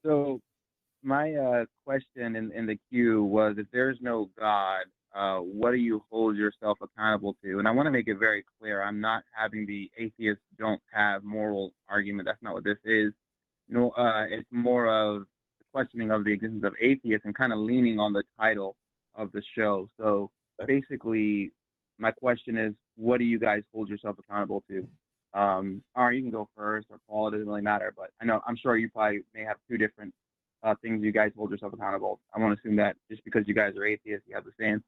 So my question in the queue was, if there's no God, what do you hold yourself accountable to? And I want to make it very clear, I'm not having the atheists don't have moral argument. That's not what this is. No, it's more of the questioning of the existence of atheists and kind of leaning on the title of the show. So basically, my question is, what do you guys hold yourself accountable to? Or you can go first, or Paul. It doesn't really matter, but I'm sure you probably may have two different things you guys hold yourself accountable. I want to assume that just because you guys are atheists, you have the same.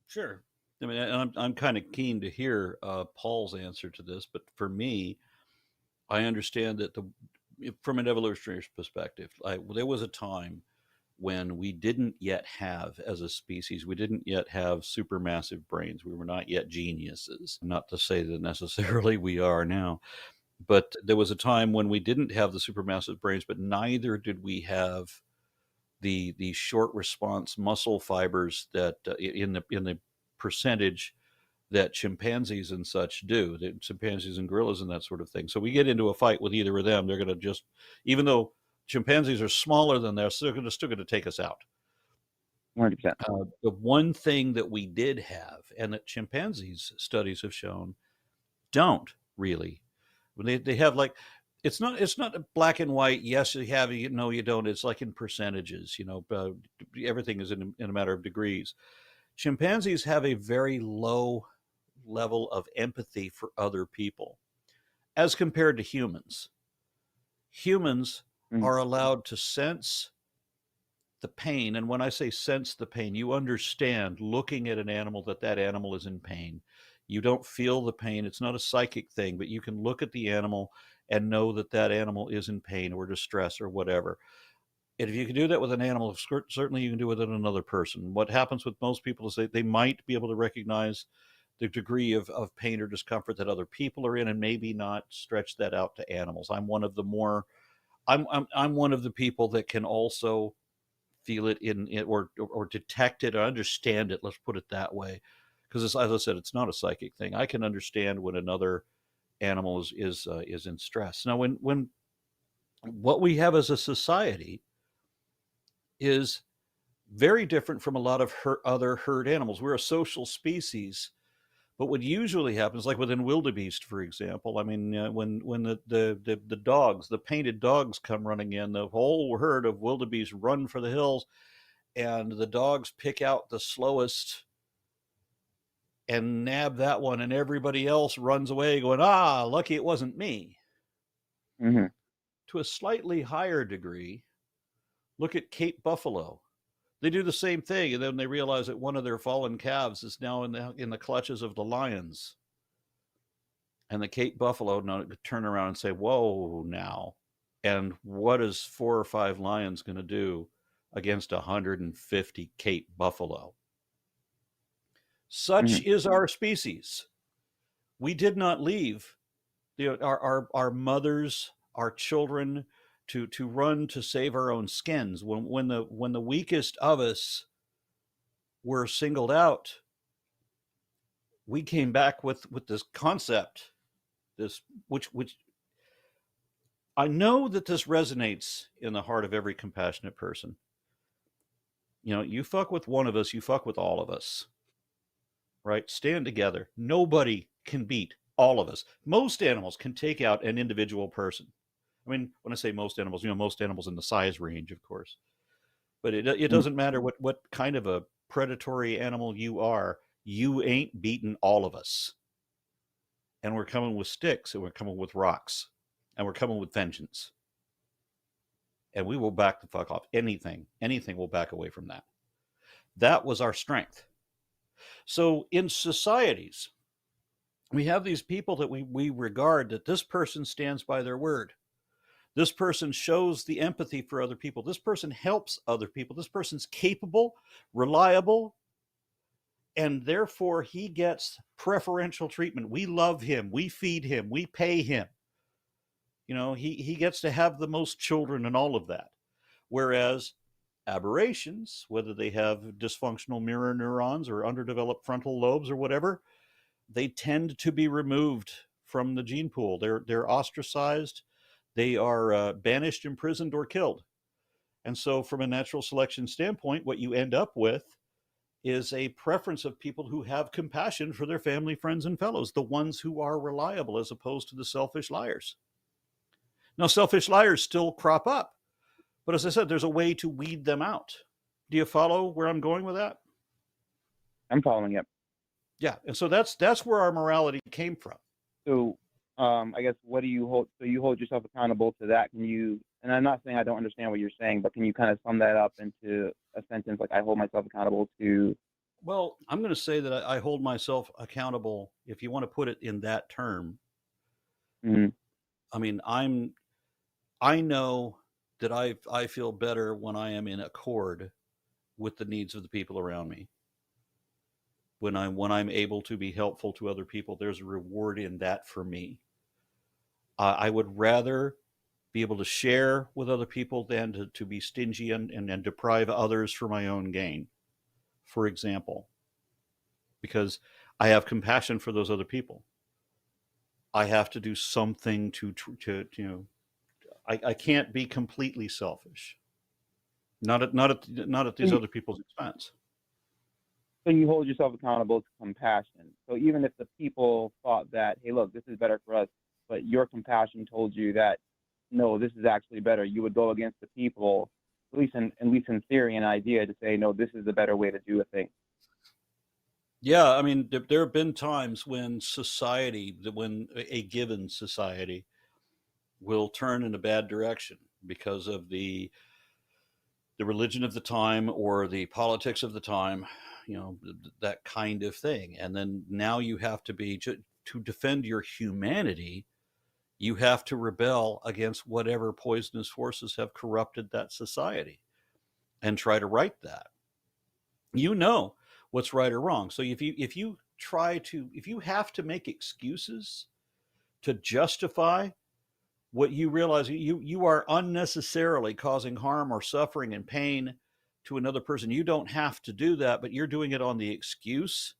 Sure. I mean, I'm kind of keen to hear Paul's answer to this, but for me, I understand that from an evolutionary perspective, there was a time when we didn't yet have, as a species, we didn't yet have supermassive brains. We were not yet geniuses. Not to say that necessarily we are now, but there was a time when we didn't have the supermassive brains, but neither did we have the short response muscle fibers that in the percentage that chimpanzees and such do, that chimpanzees and gorillas and that sort of thing. So we get into a fight with either of them, they're going to just, even though chimpanzees are smaller than they're still going to take us out. 100%. The one thing that we did have, and that chimpanzees studies have shown don't really, they have like, it's not black and white. Yes, you have it. No, you don't. It's like in percentages. Everything is in a matter of degrees. Chimpanzees have a very low level of empathy for other people as compared to humans. Humans are allowed to sense the pain. And when I say sense the pain, you understand looking at an animal that animal is in pain. You don't feel the pain. It's not a psychic thing, but you can look at the animal and know that animal is in pain or distress or whatever. And if you can do that with an animal, certainly you can do it with another person. What happens with most people is they might be able to recognize the degree of pain or discomfort that other people are in, and maybe not stretch that out to animals. I'm one of the people that can also feel it in it, or detect it or understand it. Let's put it that way, because as I said, it's not a psychic thing. I can understand when another animal is in stress. Now, when what we have as a society is very different from a lot of other herd animals. We're a social species, but what usually happens, like within wildebeest, for example, I mean, when the dogs, the painted dogs, come running in, the whole herd of wildebeest run for the hills, and the dogs pick out the slowest and nab that one, and everybody else runs away going, lucky it wasn't me. Mm-hmm. To a slightly higher degree, look at Cape buffalo. They do the same thing, and then they realize that one of their fallen calves is now in the clutches of the lions. And the Cape buffalo now turn around and say, whoa, now. And what is 4 or 5 lions going to do against 150 Cape buffalo? Such is our species. We did not leave our mothers, our children, to run to save our own skins. When the weakest of us were singled out, we came back with this concept, which I know that this resonates in the heart of every compassionate person. You fuck with one of us, you fuck with all of us. Right? Stand together. Nobody can beat all of us. Most animals can take out an individual person. I mean, when I say most animals, most animals in the size range, of course. But it doesn't matter what kind of a predatory animal you are, you ain't beating all of us. And we're coming with sticks, and we're coming with rocks, and we're coming with vengeance. And we will back the fuck off. Anything will back away from that. That was our strength. So in societies, we have these people that we regard, that this person stands by their word. This person shows the empathy for other people. This person helps other people. This person's capable, reliable, and therefore he gets preferential treatment. We love him. We feed him. We pay him. He gets to have the most children and all of that. Whereas aberrations, whether they have dysfunctional mirror neurons or underdeveloped frontal lobes or whatever, they tend to be removed from the gene pool. They're ostracized. They are banished, imprisoned, or killed. And so, from a natural selection standpoint, what you end up with is a preference of people who have compassion for their family, friends, and fellows, the ones who are reliable, as opposed to the selfish liars. Now, selfish liars still crop up, but as I said, there's a way to weed them out. Do you follow where I'm going with that? I'm following it. Yeah, and so that's where our morality came from. So, I guess what do you hold? So you hold yourself accountable to that. Can you? And I'm not saying I don't understand what you're saying, but can you kind of sum that up into a sentence like I hold myself accountable to? Well, I'm going to say that I hold myself accountable, if you want to put it in that term. Mm-hmm. I mean, I know that I feel better when I am in accord with the needs of the people around me. When I'm able to be helpful to other people, there's a reward in that for me. I would rather be able to share with other people than to be stingy and deprive others for my own gain, for example, because I have compassion for those other people. I have to do something to I can't be completely selfish. Not at So these you, other people's expense. so you hold yourself accountable to compassion. So even if the people thought that, hey, look, this is better for us, but your compassion told you that no, this is actually better, you would go against the people, at least in theory and idea, to say no, this is the better way to do a thing. Yeah, I mean, there have been times when when a given society will turn in a bad direction because of the religion of the time or the politics of the time, that kind of thing. And then now you have to defend your humanity, you have to rebel against whatever poisonous forces have corrupted that society and try to right that. You know what's right or wrong. So if you have to make excuses to justify what you realize, you are unnecessarily causing harm or suffering and pain to another person. You don't have to do that, but you're doing it on the excuse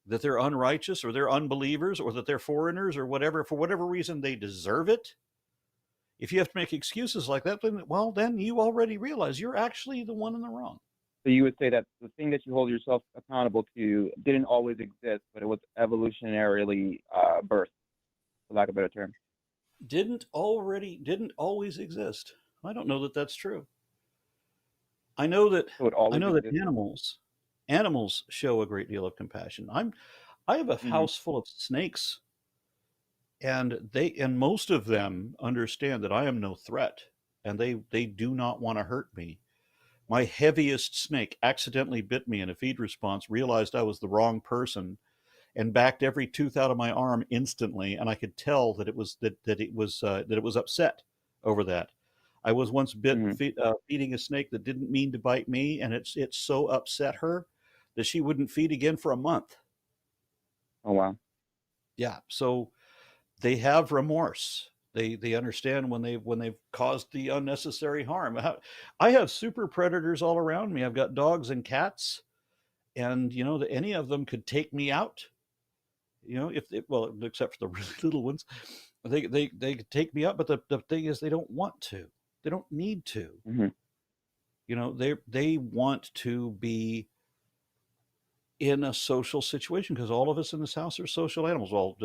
that they're unrighteous or they're unbelievers or that they're foreigners or whatever, for whatever reason they deserve it. If you have to make excuses like that, then you already realize you're actually the one in the wrong. So you would say that the thing that you hold yourself accountable to didn't always exist, but it was evolutionarily birthed, for lack of a better term. Didn't always exist. I don't know that that's true. I know that So it I always know that existed. animals show a great deal of compassion. I have a Mm-hmm. house full of snakes, and most of them understand that I am no threat, and they do not want to hurt me. My heaviest snake accidentally bit me in a feed response, realized I was the wrong person, and backed every tooth out of my arm instantly, and I could tell that it was upset over that. I was once Mm-hmm. feeding a snake that didn't mean to bite me, and it so upset her that she wouldn't feed again for a month. Oh wow. Yeah, so they have remorse. They understand when they've caused the unnecessary harm. I have super predators all around me. I've got dogs and cats, and that any of them could take me out. Well, except for the really little ones, they could take me out. But the thing is, they don't want to. They don't need to. Mm-hmm. They want to be in a social situation because all of us in this house are social animals. Well,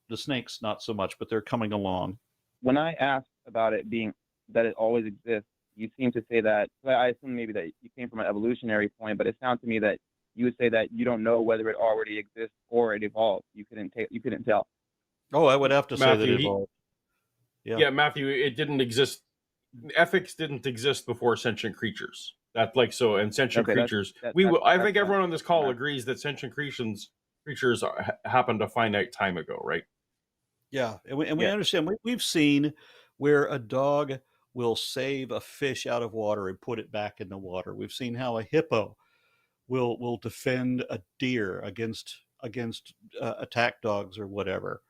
the snakes not so much, but they're coming along. When I asked about it being that it always exists, you seem to say that. So I assume maybe that you came from an evolutionary point, but it sounds to me that you would say that you don't know whether it already exists or it evolved. You couldn't tell. Oh, I would have to say that Matthew, it evolved. Yeah. yeah, Matthew, it didn't exist. Ethics didn't exist before sentient creatures. That like so, and sentient Okay, creatures. I that's think everyone on this call enough. agrees that sentient creatures happened a finite time ago, right? Yeah, and we Yeah. understand. We've seen where a dog will save a fish out of water and put it back in the water. We've seen how a hippo will defend a deer against attack dogs or whatever.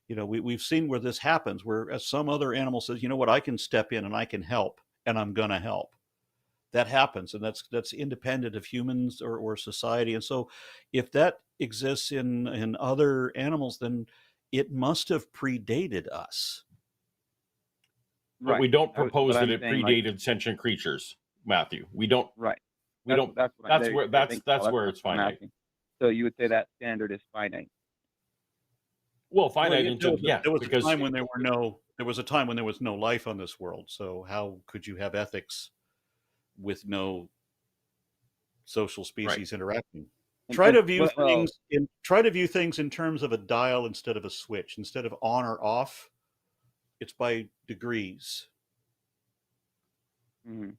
We've seen where this happens, where some other animal says, you know what, I can step in and I can help, and I'm gonna help. That happens, and that's independent of humans or society. And so, if that exists in other animals, then it must have predated us. But we don't propose that I'm it saying, predated sentient creatures, Matthew. We don't. right. We don't. That's Where that's where it's finite. So you would say that standard is finite. Well, finite Well, there was because a time when there was a time when there was no life on this world. So how could you have ethics with no social species interacting? Try to view things in terms of a dial instead of a switch. Instead of on or off, it's by degrees. Mm-hmm.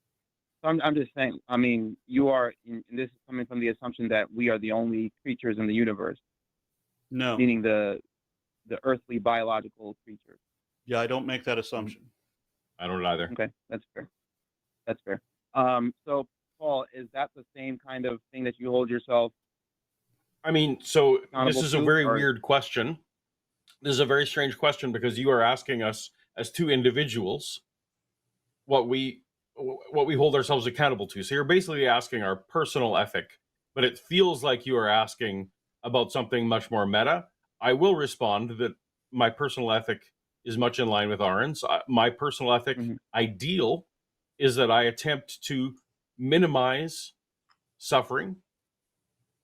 So I'm just saying. I mean, you are. And this is coming from the assumption that we are the only creatures in the universe. No. Meaning the earthly biological creatures. Yeah, I don't make that assumption. I don't either. Okay, that's fair. That's fair. So Paul, is that the same kind of thing that you hold yourself? I mean, so this is a very or... weird question. This is a very strange question because you are asking us as two individuals what we hold ourselves accountable to. So you're basically asking our personal ethic, but it feels like you are asking about something much more meta. I will respond that my personal ethic is much in line with Aaron's. My personal ethic ideal is that I attempt to minimize suffering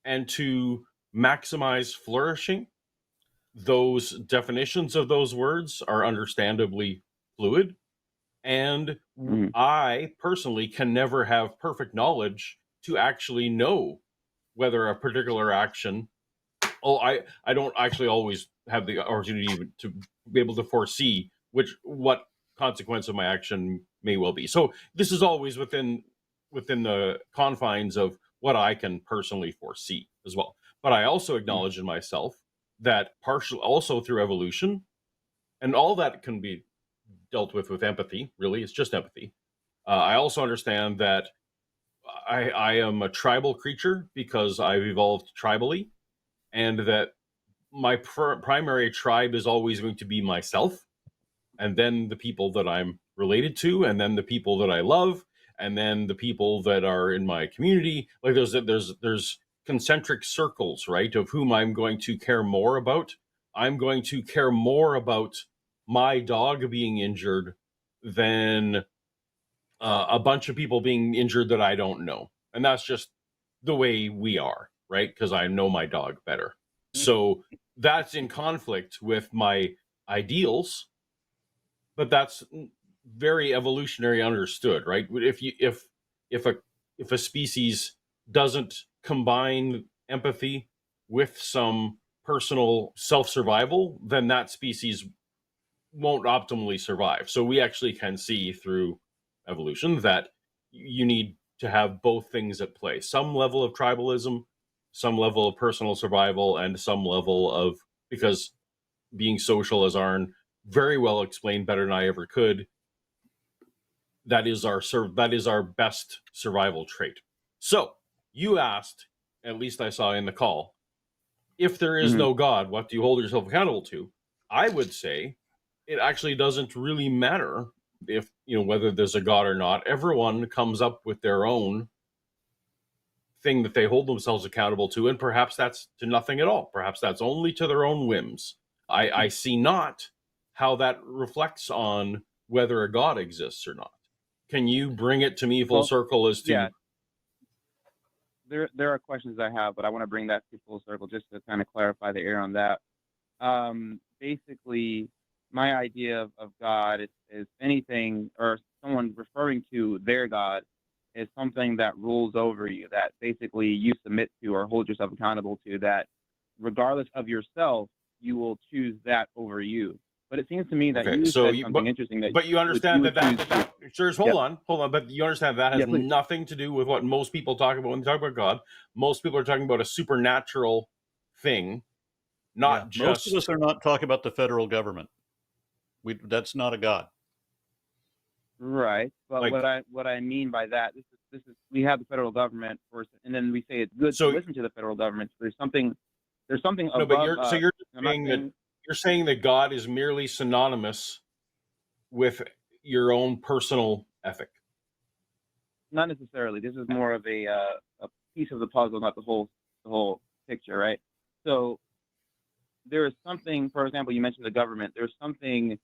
and to maximize flourishing. Those definitions of those words are understandably fluid. And I personally can never have perfect knowledge to actually know whether a particular action. I don't actually always have the opportunity to be able to foresee what consequence of my action may well be. So this is always within the confines of what I can personally foresee as well. But I also acknowledge in myself that also through evolution, and all that can be dealt with empathy. Really, it's just empathy. I also understand that I am a tribal creature because I've evolved tribally, and that my primary tribe is always going to be myself, and then the people that I'm related to, and then the people that I love, and then the people that are in my community. Like there's concentric circles, right, of whom I'm going to care more about. I'm going to care more about my dog being injured than a bunch of people being injured that I don't know. And that's just the way we are, right? Because I know my dog better. So that's in conflict with my ideals, but that's very evolutionary understood, right? If a species doesn't combine empathy with some personal self-survival, then that species won't optimally survive. So we actually can see through evolution that you need to have both things at play: some level of tribalism, some level of personal survival, and some level of, because being social, as Aaron very well explained better than I ever could, that is our best survival trait. So you asked, at least I saw in the call, if there is no God, what do you hold yourself accountable to? I would say it actually doesn't really matter if, whether there's a God or not. Everyone comes up with their own thing that they hold themselves accountable to, and perhaps that's to nothing at all. Perhaps that's only to their own whims. I see not how that reflects on whether a God exists or not. Can you bring it to me full circle as to... Yeah. There are questions I have, but I want to bring that to full circle just to kind of clarify the air on that. Basically, my idea of God is anything, or someone referring to their God, is something that rules over you, that basically you submit to or hold yourself accountable to, that regardless of yourself, you will choose that over you. But it seems to me that you said something interesting. But you understand that Sirs, hold on. But you understand that has nothing to do with what most people talk about when they talk about God. Most people are talking about a supernatural thing, not just... Most of us are not talking about the federal government. That's not a God. Right. But what I mean by that, this is we have the federal government first, and then we say it's good to listen to the federal government. There's something above. But you're saying that God is merely synonymous with your own personal ethic. Not necessarily. This is more of a piece of the puzzle, not the whole picture, right? So there is something. For example, you mentioned the government. There's something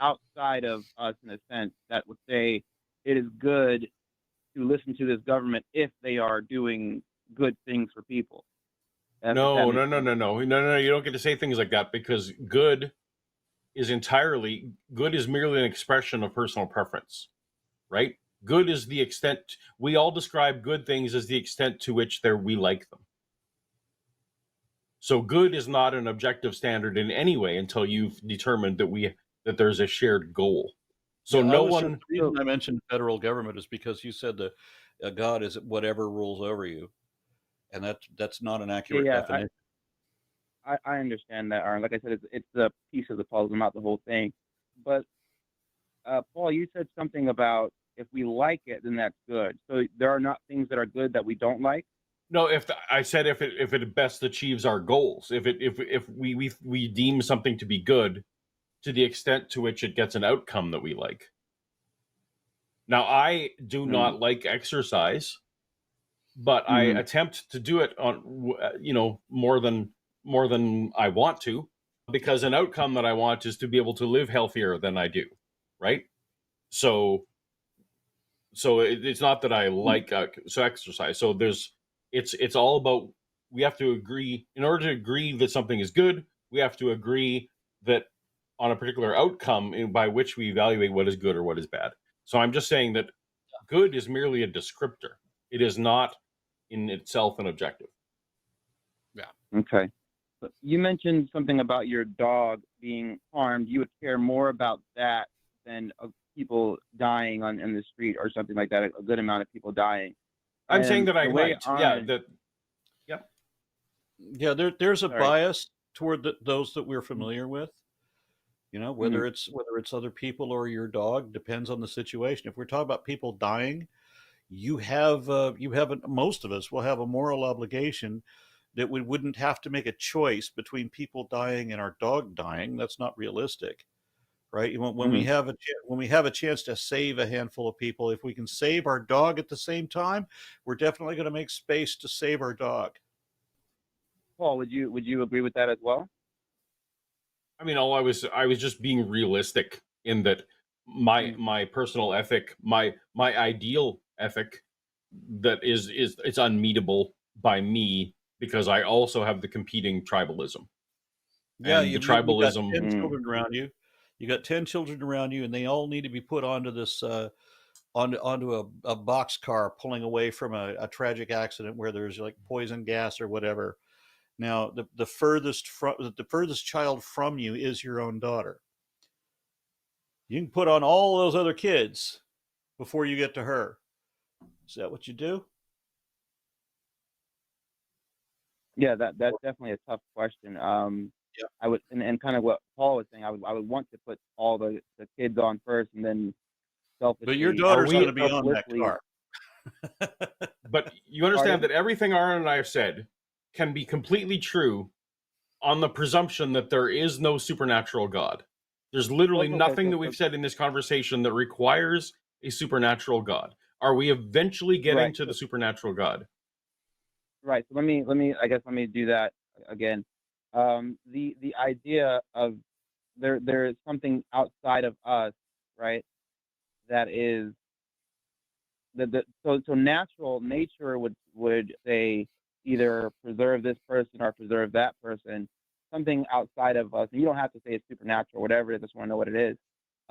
outside of us in a sense that would say it is good to listen to this government if they are doing good things for people. If that No, no, makes no, sense. no, no, no, no. You don't get to say things like that because good is merely an expression of personal preference, right? Good is the extent we all describe good things as the extent to which we like them. So good is not an objective standard in any way until you've determined that there's a shared goal. So Yeah, no the one. reason I mentioned federal government is because you said that God is whatever rules over you, and that's not an accurate Yeah, definition. I understand that, Aaron. Like I said, it's a piece of the puzzle, not the whole thing. But Paul, you said something about if we like it, then that's good. So there are not things that are good that we don't like. No, I said if it best achieves our goals, if we deem something to be good to the extent to which it gets an outcome that we like. Now, I do not like exercise, but I attempt to do it on more than I want to, because an outcome that I want is to be able to live healthier than I do, right? So it's not that I like exercise. So it's all about, we have to agree. In order to agree that something is good, we have to agree that on a particular outcome by which we evaluate what is good or what is bad. So I'm just saying that good is merely a descriptor. It is not in itself an objective. Yeah. Okay. You mentioned something about your dog being harmed. You would care more about that than people dying in the street or something like that. A good amount of people dying. I'm saying that I the way might. Yeah. Yep. Yeah, there's a Sorry. bias toward those that we're familiar with. You know, whether Mm-hmm. it's other people or your dog, depends on the situation. If we're talking about people dying, you have most of us will have a moral obligation that we wouldn't have to make a choice between people dying and our dog dying. That's not realistic, right? When we have a chance to save a handful of people, if we can save our dog at the same time, we're definitely going to make space to save our dog. Paul, would you agree with that as well? I mean, I was just being realistic in that my personal ethic, my ideal ethic, that is it's unmeetable by me because I also have the competing tribalism. Yeah, And the you got tribalism. 10 children around you. You got 10 children around you, and they all need to be put onto this onto a box car pulling away from a tragic accident where there's like poison gas or whatever. Now, the furthest child from you is your own daughter. You can put on all those other kids before you get to her. Is that what you do? Yeah, that's definitely a tough question. Yeah. I would, and kind of what Paul was saying, I would want to put all the kids on first, and then selfishly. But your daughter's going to be on that selflessly- car. But you understand that everything Aaron and I have said can be completely true on the presumption that there is no supernatural God. There's literally nothing that we've said in this conversation that requires a supernatural God. Are we eventually getting to the supernatural God? Right. So let me do that again. The idea of there is something outside of us, right? That is so natural nature would say either preserve this person or preserve that person. Something outside of us, and you don't have to say it's supernatural, whatever it is. I just want to know what it is.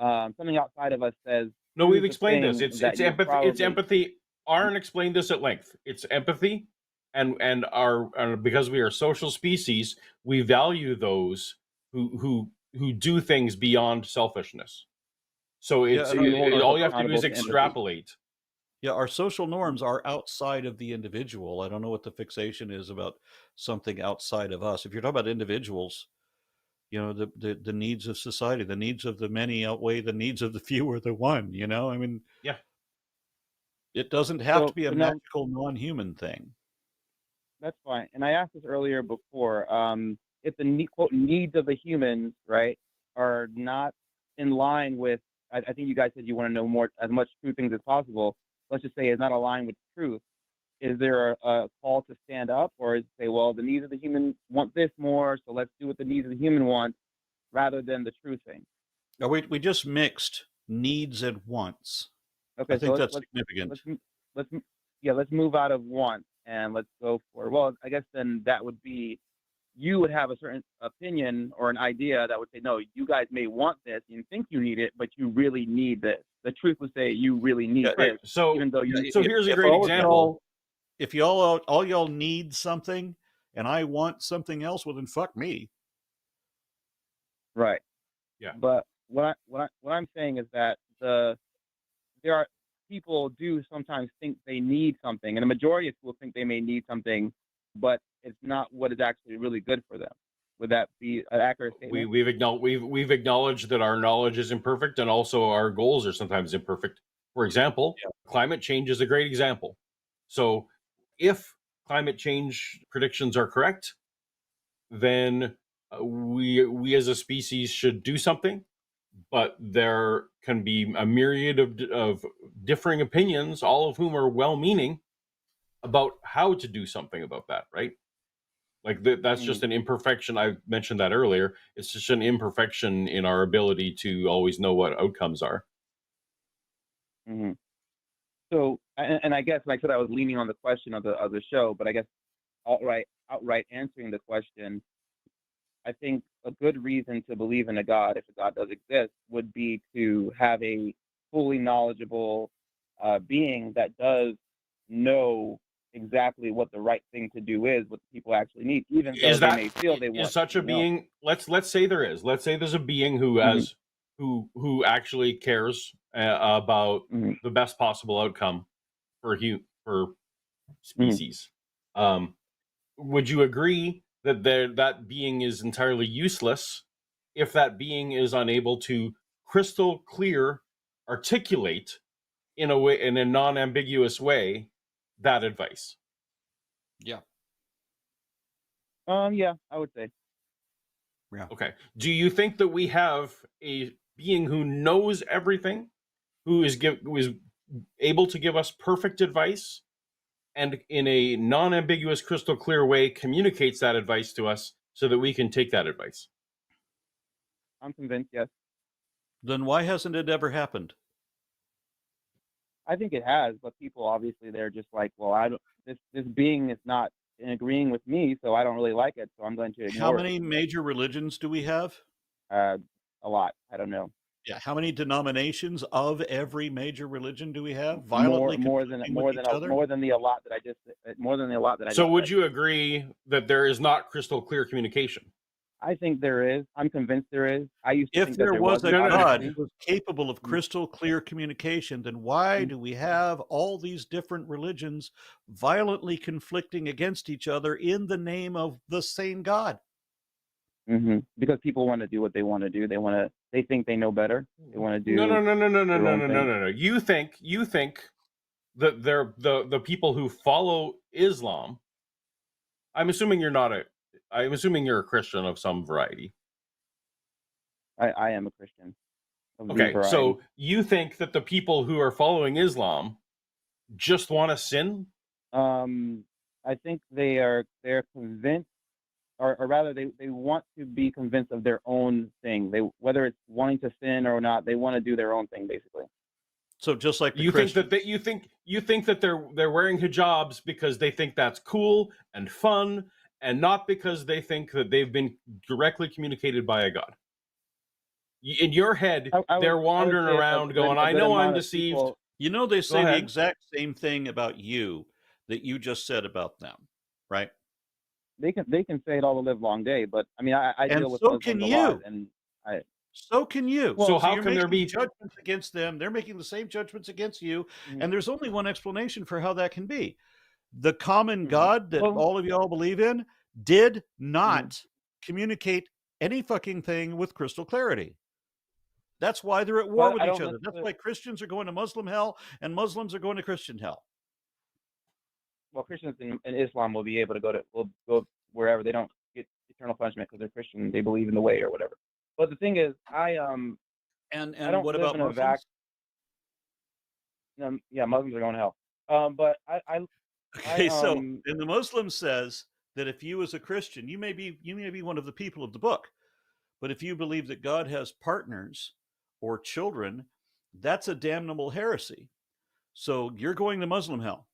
Something outside of us says. No, we've explained this. It's empathy. It's empathy. Aaron explained this at length. It's empathy, and our because we are social species, we value those who do things beyond selfishness. So it's all you have to do is extrapolate. Yeah, our social norms are outside of the individual. I don't know what the fixation is about something outside of us. If you're talking about individuals, you know, the needs of society, the needs of the many outweigh the needs of the few or the one, you know? I mean, yeah. It doesn't have to be a magical non-human thing. That's fine. And I asked this earlier before. If the quote needs of the humans, right, are not in line with, I think you guys said you want to know more, as much true things as possible. Let's just say it's not aligned with truth. Is there a call to stand up, or is it say, well, the needs of the human want this more, so let's do what the needs of the human want, rather than the true thing? We just mixed needs and wants. I Okay, so think that's significant. let's let's move out of want and let's go for, well, I guess then that would be, you would have a certain opinion or an idea that would say, no, you guys may want this, you think you need it, but you really need this. The truth would say you really need Yeah, this, Right. So even though you. so here's a if great all example. all y'all need something, and I want something else, well then fuck me. Right. Yeah. But what I'm saying is that there are people do sometimes think they need something, and the majority of people think they may need something, but it's not what is actually really good for them. Would that be an accurate statement? We've acknowledged that our knowledge is imperfect, and also our goals are sometimes imperfect. For example, climate change is a great example. So, if climate change predictions are correct, then we as a species should do something. But there can be a myriad of differing opinions, all of whom are well-meaning, about how to do something about that, right? Like that's just an imperfection. I mentioned that earlier. It's just an imperfection in our ability to always know what outcomes are. Mm-hmm. So, and I guess, like I said, I was leaning on the question of the show, but I guess outright answering the question, I think a good reason to believe in a God, if a God does exist, would be to have a fully knowledgeable being that does know exactly what the right thing to do is, what people actually need, even though they may feel they want. Is such a being? Let's say there is. Let's say there's a being who has who actually cares about the best possible outcome for species. Would you agree that that being is entirely useless if that being is unable to crystal clear articulate in a non-ambiguous way that advice? Yeah. Yeah, I would say. Yeah. Okay. Do you think that we have a being who knows everything, who is able to give us perfect advice, and in a non-ambiguous, crystal clear way communicates that advice to us so that we can take that advice? I'm convinced, yes. Then why hasn't it ever happened? I think it has, but people obviously they're just like, well, I don't. This being is not agreeing with me, so I don't really like it, so I'm going to ignore How many major religions do we have? A lot. I don't know. Yeah. How many denominations of every major religion do we have? More than more than the lot that I just more than the lot that I. So would you agree that there is not crystal clear communication? I think there is. I'm convinced there is. I used to if think there that there was a wasn't. God who was capable of crystal clear communication, then why do we have all these different religions violently conflicting against each other in the name of the same God? Because people want to do what they want to do. They think they know better. They want to do. No. You think that the people who follow Islam. I'm assuming you're a Christian of some variety. I am a Christian. Okay, so you think that the people who are following Islam just want to sin? I think they're convinced, or rather, they want to be convinced of their own thing. Whether it's wanting to sin or not, they want to do their own thing, basically. So just like you think that they're wearing hijabs because they think that's cool and fun, and not because they think that they've been directly communicated by a God. In your head, they're wandering around going, I know I'm deceived. People, they say the exact same thing about you that you just said about them, right? They can say it all the live long day, but I mean, I deal with Muslims a lot, and so can you. Well, so how can there be judgments against them? They're making the same judgments against you, and there's only one explanation for how that can be. The common God that all of y'all believe in did not communicate any fucking thing with crystal clarity. That's why they're at war with each other. That's why Christians are going to Muslim hell and Muslims are going to Christian hell. Well, Christians in Islam will be able to go wherever. They don't get eternal punishment because they're Christian. They believe in the way or whatever. But the thing is, and I don't what live about in a Muslims? Yeah, Muslims are going to hell. But so and the Muslim says that if you as a Christian, you may be one of the people of the book, but if you believe that God has partners or children, that's a damnable heresy. So you're going to Muslim hell.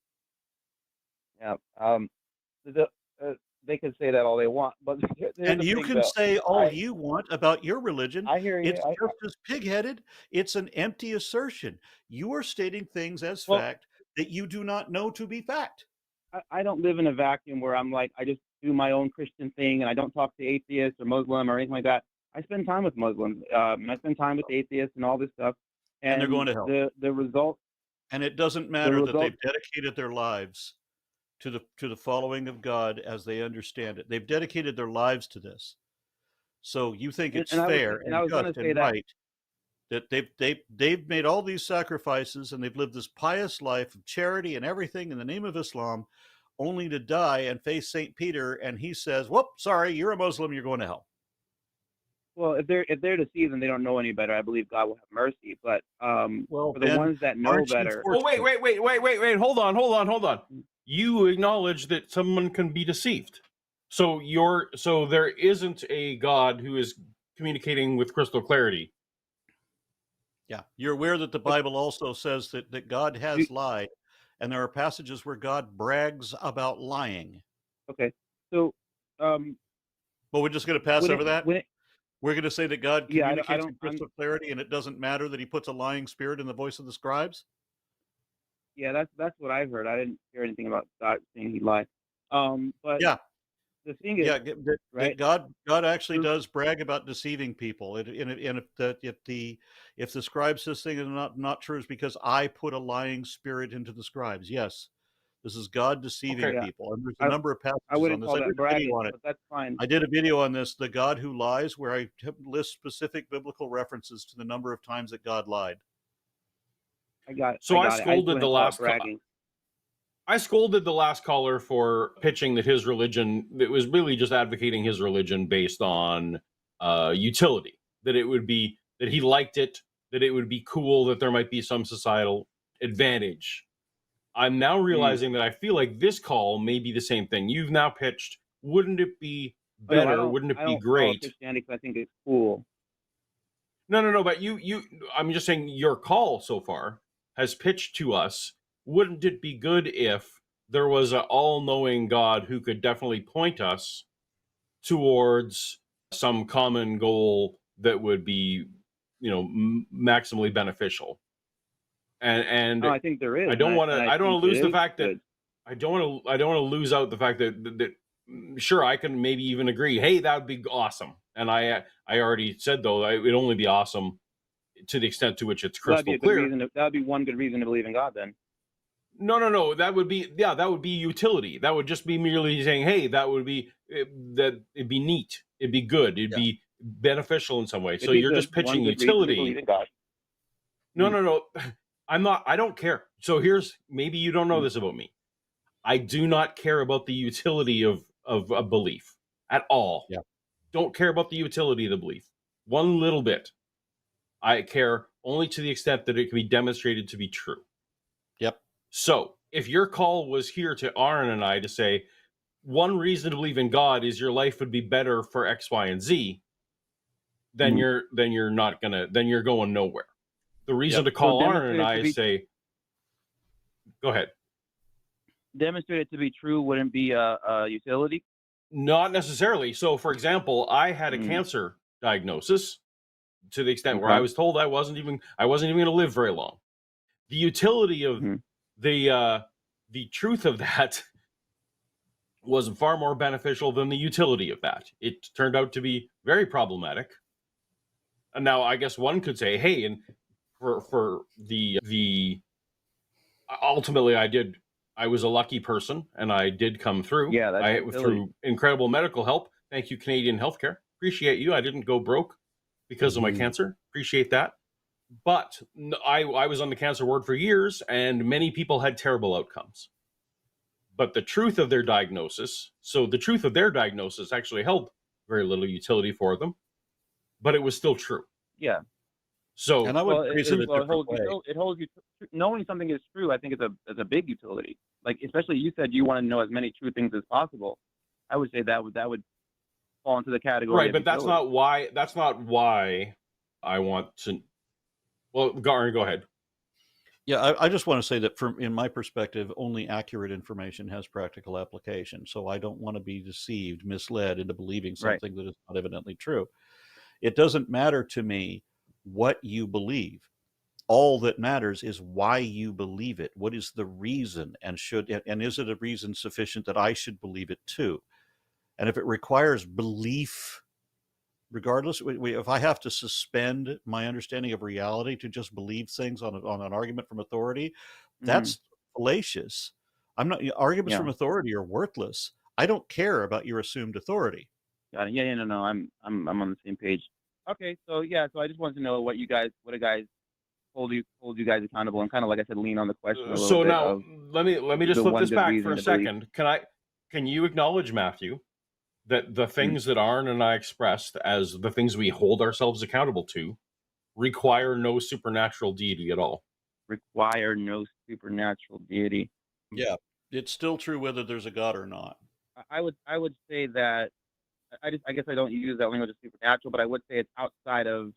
Yeah. The, they can say that all they want, but here's And the you thing, can though. say all you want about your religion. I hear you. It's just as pig-headed. It's an empty assertion. You are stating things as Well, fact that you do not know to be fact. I don't live in a vacuum where I'm like, I just do my own Christian thing and I don't talk to atheists or Muslim or anything like that. I spend time with Muslims, and I spend time with atheists and all this stuff. And they're going to hell. The result. And it doesn't matter that they've dedicated their lives to the following of God as they understand it. They've dedicated their lives to this. So you think it's fair and just and right that they've made all these sacrifices and they've lived this pious life of charity and everything in the name of Islam, only to die and face St. Peter, and he says, "Whoop, sorry, you're a Muslim, you're going to hell." Well, if they're deceived and they don't know any better, I believe God will have mercy. But well, for the ones that know better. Oh, wait! Hold on. You acknowledge that someone can be deceived. So there isn't a God who is communicating with crystal clarity. Yeah, you're aware that the Bible also says that God has lied, and there are passages where God brags about lying. Okay, so but we're just going to pass over that. We're going to say that God communicates with crystal clarity, and it doesn't matter that he puts a lying spirit in the voice of the scribes. Yeah, that's what I've heard. I didn't hear anything about God saying he lied. But yeah, the thing is, right? God actually does brag about deceiving people. And if the scribe says thing is not true, is because I put a lying spirit into the scribes. Yes, this is God deceiving people. And there's a number of passages I wouldn't on this. call I did that bragging, on it. but that's fine. I did a video on this, the God who lies, where I list specific biblical references to the number of times that God lied. I scolded the last I scolded the last caller for pitching that his religion, it was really just advocating his religion based on utility, that it would be, that he liked it, that it would be cool, that there might be some societal advantage. I'm now realizing that I feel like this call may be the same thing. You've now pitched, wouldn't it be better? Wouldn't it be great? Christianity, because I think it's cool. No, but I'm just saying your call so far has pitched to us, wouldn't it be good if there was an all-knowing God who could definitely point us towards some common goal that would be, maximally beneficial? And I think there is. I don't want to lose the fact that I don't want to lose out the fact that sure, I can maybe even agree, hey, that would be awesome. And I already said, though, it would only be awesome to the extent to which it's crystal clear. That would be one good reason to believe in God, then. No. That would be utility. That would just be merely saying, hey, it'd be neat. It'd be good. It'd be beneficial in some way. So you're just pitching utility. No. I don't care. So maybe you don't know this about me. I do not care about the utility of a belief at all. Yeah. Don't care about the utility of the belief one little bit. I care only to the extent that it can be demonstrated to be true. Yep. So if your call was here to Aaron and I to say, one reason to believe in God is your life would be better for X, Y, and Z, then you're going nowhere. The reason to call Aaron and I is say, go ahead. Demonstrate it to be true wouldn't be a utility? Not necessarily. So, for example, I had a cancer diagnosis to the extent where I was told I wasn't even going to live very long. The utility of the truth of that was far more beneficial than the utility of that. It turned out to be very problematic. And now I guess one could say, hey, and for the ultimately I was a lucky person and I did come through. Yeah, through incredible medical help. Thank you, Canadian Healthcare. Appreciate you. I didn't go broke because of my cancer. Appreciate that. But I was on the cancer ward for years, and many people had terrible outcomes. But the truth of their diagnosis actually held very little utility for them, but it was still true. Yeah. So, and I would it holds you. Knowing something is true, I think, is a big utility. Like, especially you said you want to know as many true things as possible. I would say that would fall into the category. Right, but that's not why I want to Well, Garin, go ahead. Yeah, I just want to say that in my perspective, only accurate information has practical application. So I don't want to be deceived, misled into believing Right. something that is not evidently true. It doesn't matter to me what you believe. All that matters is why you believe it. What is the reason, and is it a reason sufficient that I should believe it too? And if it requires belief, regardless, if I have to suspend my understanding of reality to just believe things on an argument from authority, that's fallacious. Arguments Yeah. from authority are worthless. I don't care about your assumed authority. Got it. Yeah, no. I'm on the same page. Okay, so yeah, so I just wanted to know what a guys hold you guys accountable, and kind of, like I said, lean on the question a little So bit now of let me just the flip one this good back reason for a to believe. second. Can you acknowledge, Matthew, that the things that Aaron and I expressed as the things we hold ourselves accountable to require no supernatural deity at all? Require no supernatural deity. Yeah, it's still true whether there's a God or not. I would say that I guess I don't use that language of supernatural, but I would say it's outside of.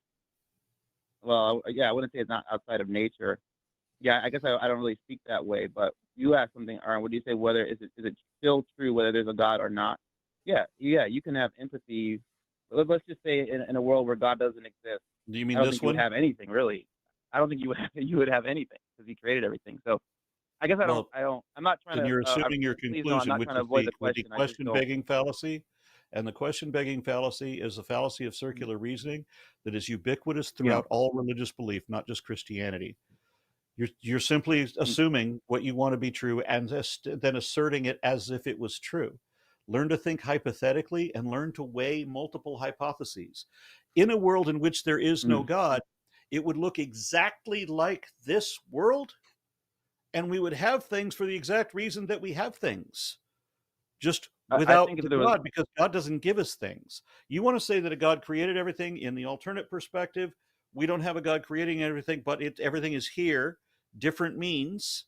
Well, yeah, I wouldn't say it's not outside of nature. Yeah, I guess I don't really speak that way. But you asked something, Aaron. Would you say whether is it still true whether there's a God or not? Yeah, you can have empathy. Let's just say in a world where God doesn't exist, Do you mean I don't this think you would one? have anything really. I don't think you would have anything because He created everything. So I guess I'm not trying Then to. you're assuming your Please no, I'm conclusion, not which trying to is avoid the the question. I just don't. question-begging fallacy. And the question-begging fallacy is a fallacy of circular reasoning that is ubiquitous throughout all religious belief, not just Christianity. You're simply assuming what you want to be true and then asserting it as if it was true. Learn to think hypothetically and learn to weigh multiple hypotheses. In a world in which there is no God, it would look exactly like this world, and we would have things for the exact reason that we have things, just without the God, because God doesn't give us things. You want to say that a God created everything. In the alternate perspective, we don't have a God creating everything, but everything is here, different means,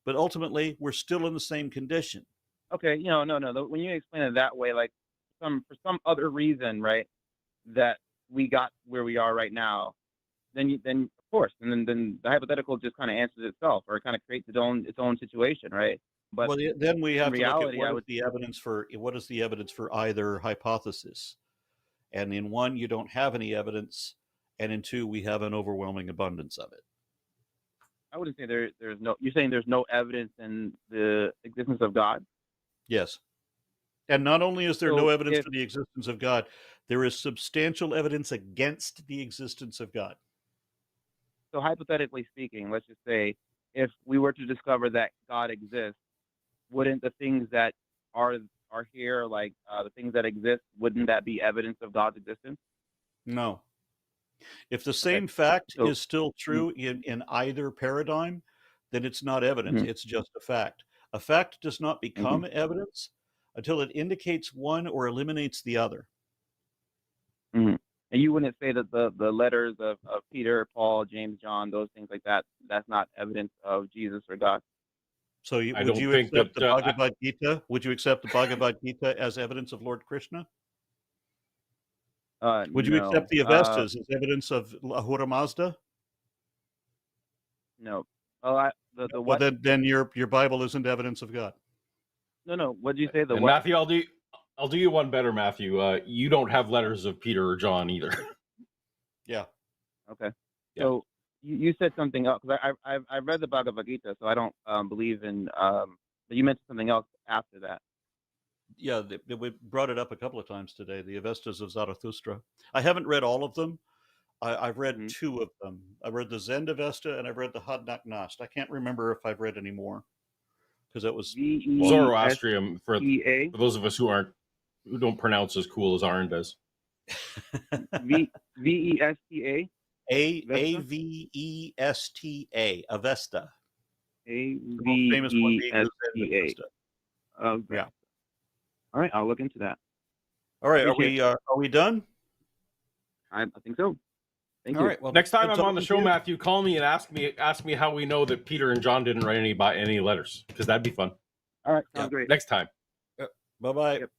but ultimately we're still in the same condition. Okay, no. When you explain it that way, like for some other reason, right, that we got where we are right now, then of course, and then the hypothetical just kind of answers itself, or it kind of creates its own situation, right? But then we have to reality, look at what is the evidence for either hypothesis. And in one, you don't have any evidence, and in two, we have an overwhelming abundance of it. I wouldn't say there's no. You're saying there's no evidence in the existence of God? Yes. And not only is there no evidence for the existence of God, there is substantial evidence against the existence of God. So hypothetically speaking, let's just say if we were to discover that God exists, wouldn't the things that are here, like the things that exist, wouldn't that be evidence of God's existence? No. If the same fact is still true in either paradigm, then it's not evidence. It's just a fact. A fact does not become evidence until it indicates one or eliminates the other. And you wouldn't say that the letters of Peter, Paul, James, John, those things like that, that's not evidence of Jesus or God? So would you accept the Bhagavad Gita? Would you accept the Bhagavad Gita as evidence of Lord Krishna? Would you accept the Avestas as evidence of Ahura Mazda? No. Well, Well, then your Bible isn't evidence of God. No. What did you say? And Matthew, I'll do you one better, Matthew. You don't have letters of Peter or John either. Yeah. Okay. Yeah. So you said something else, because I've read the Bhagavad Gita, so I don't believe in. But you mentioned something else after that. Yeah, we brought it up a couple of times today. The Avestas of Zarathustra. I haven't read all of them. I've read two of them. I read the Zend Avesta and I've read the Hadnak Nast. I can't remember if I've read any more because it was Zoroastrian for those of us who don't pronounce as cool as Aaron does. Vesta. Avesta. Avesta. Avesta. Yeah. All right, I'll look into that. All right, are we done? I think so. Thank you. All right. Well, next time I'm on the show, Matthew, call me and ask me how we know that Peter and John didn't write any letters, because that'd be fun. All right, sounds great. Next time. Bye-bye. Yep.